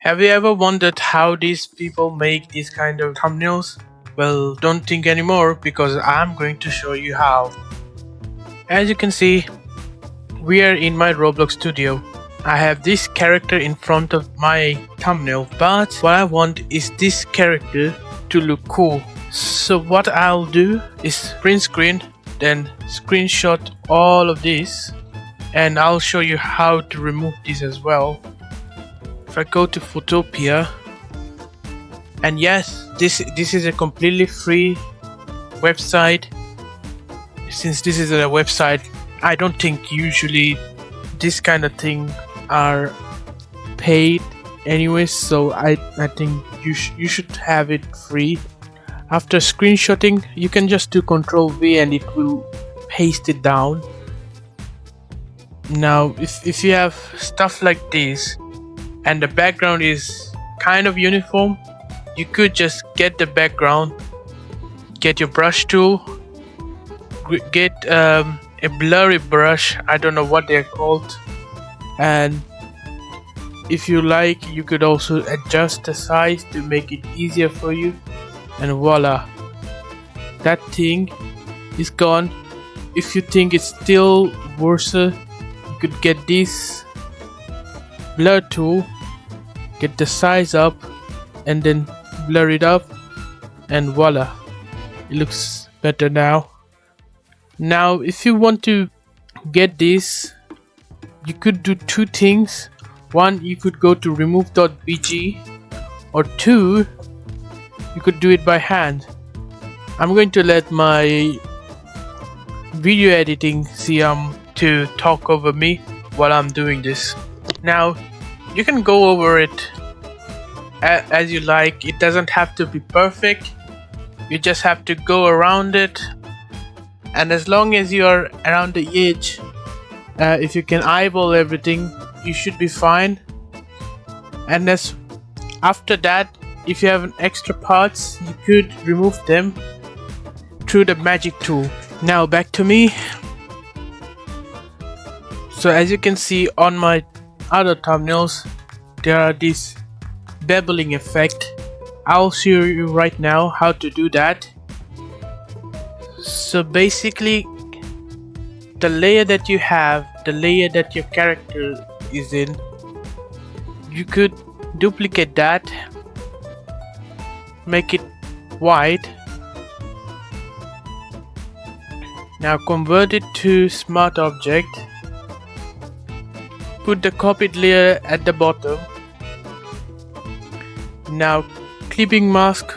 Have you ever wondered how these people make these kind of thumbnails? Well, don't think anymore because I'm going to show you how. As you can see, we are in my Roblox studio. I have this character in front of my thumbnail, but what I want is this character to look cool. So what I'll do is print screen, then screenshot all of this, and I'll show you how to remove this as well. If I go to Photopia, and yes, this is a completely free website. Since this is a website, I don't think usually this kind of thing are paid anyways, so I think you should have it free. After screenshotting, you can just do Ctrl+V and it will paste it down. Now if you have stuff like this and the background is kind of uniform, you could just get the background, get your brush tool, get a blurry brush, I don't know what they're called, and if you like you could also adjust the size to make it easier for you, and voila, that thing is gone. If you think it's still worse, you could get this blur tool, get the size up and then blur it up, and voila, it looks better now. Now if you want to get this, you could do two things. One, you could go to remove.bg, or two, you could do it by hand. I'm going to let my video editing CM to talk over me while I'm doing this. Now you can go over it as you like. It doesn't have to be perfect, you just have to go around it, and as long as you are around the edge, if you can eyeball everything, you should be fine. And after that, if you have extra parts, you could remove them through the magic tool. Now back to me. So as you can see on my other thumbnails, there are this beveling effect. I'll show you right now how to do that. So basically, the layer that you have, the layer that your character is in, you could duplicate that, make it white. Now convert it to smart object, put the copied layer at the bottom. Now clipping mask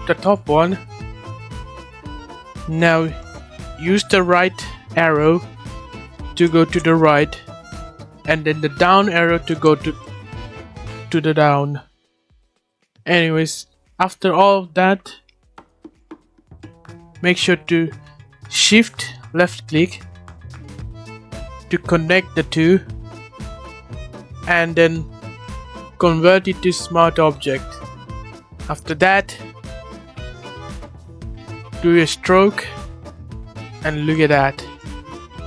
the top one. Now use the right arrow to go to the right, and then the down arrow to go to the down. Anyways, after all of that, make sure to shift left click to connect the two, and then convert it to smart object. After that, do a stroke, and look at that.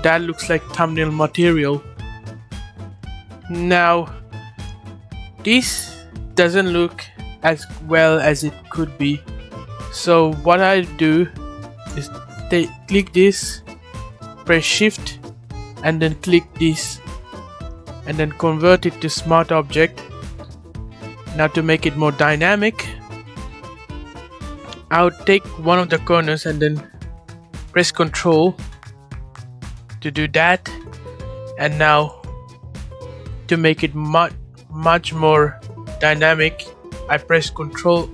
That looks like thumbnail material. Now this doesn't look as well as it could be, so what I do is click this, press shift, and then click this, and then convert it to smart object. Now to make it more dynamic, I would take one of the corners and then press Ctrl to do that, and now to make it much more dynamic, I press Ctrl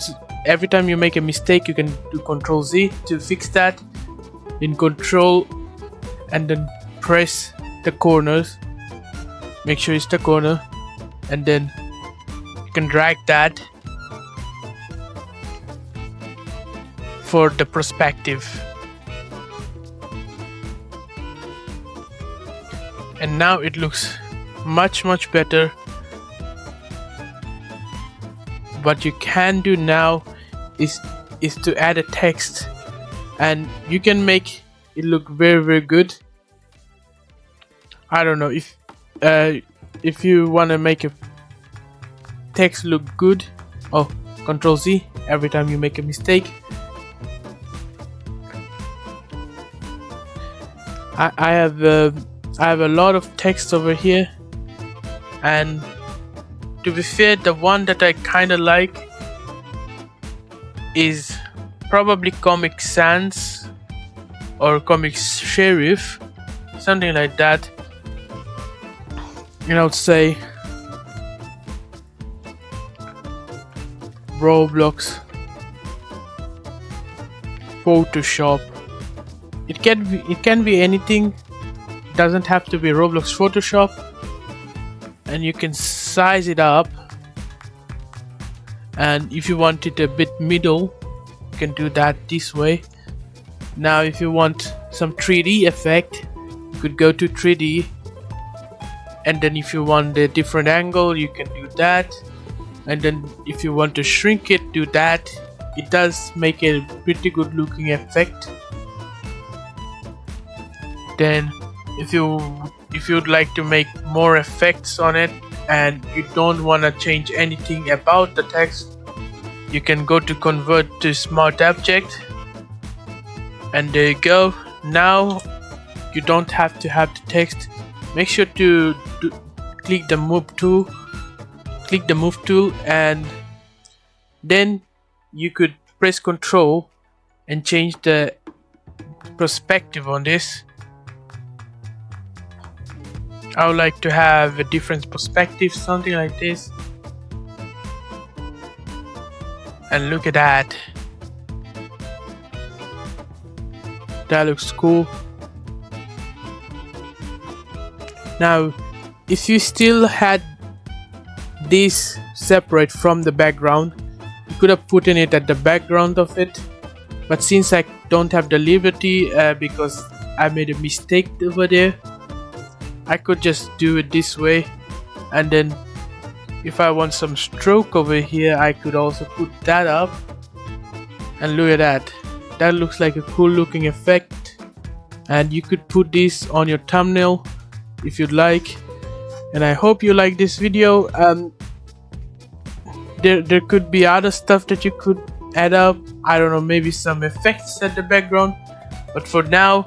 Z. Every time you make a mistake, you can do Ctrl Z to fix that. Then Ctrl and then press the corners, make sure it's the corner, and then you can drag that for the perspective. And now it looks much better. What you can do now is to add a text, and you can make it look very good. I don't know if if you want to make a text look good, oh, Control Z every time you make a mistake. I have a lot of text over here, and to be fair, the one that I kind of like is probably Comic Sans or Comic Sheriff, something like that. And I would say Roblox Photoshop. It can be anything. It doesn't have to be Roblox Photoshop, and you can size it up. And if you want it a bit middle, you can do that this way. Now if you want some 3D effect, you could go to 3D, and then if you want a different angle, you can do that. And then if you want to shrink it, do that. It does make a pretty good looking effect. Then if you'd like to make more effects on it and you don't want to change anything about the text, you can go to convert to smart object, and there you go. Now you don't have to have the text. Make sure to click the move tool, and then you could press Control and change the perspective on this. I would like to have a different perspective, something like this. And look at that. That looks cool. Now, if you still had this separate from the background, you could have put in it at the background of it. But since I don't have the liberty because I made a mistake over there, I could just do it this way. And then if I want some stroke over here, I could also put that up. And look at that. That looks like a cool looking effect. And you could put this on your thumbnail if you'd like. And I hope you like this video. There could be other stuff that you could add up. I don't know, maybe some effects at the background. But for now,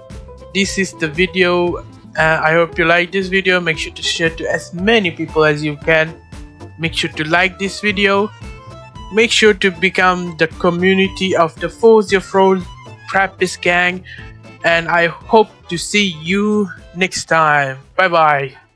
this is the video. I hope you like this video. Make sure to share to as many people as you can. Make sure to like this video. Make sure to become the community of the 404 Practice Gang. And I hope to see you next time. Bye bye.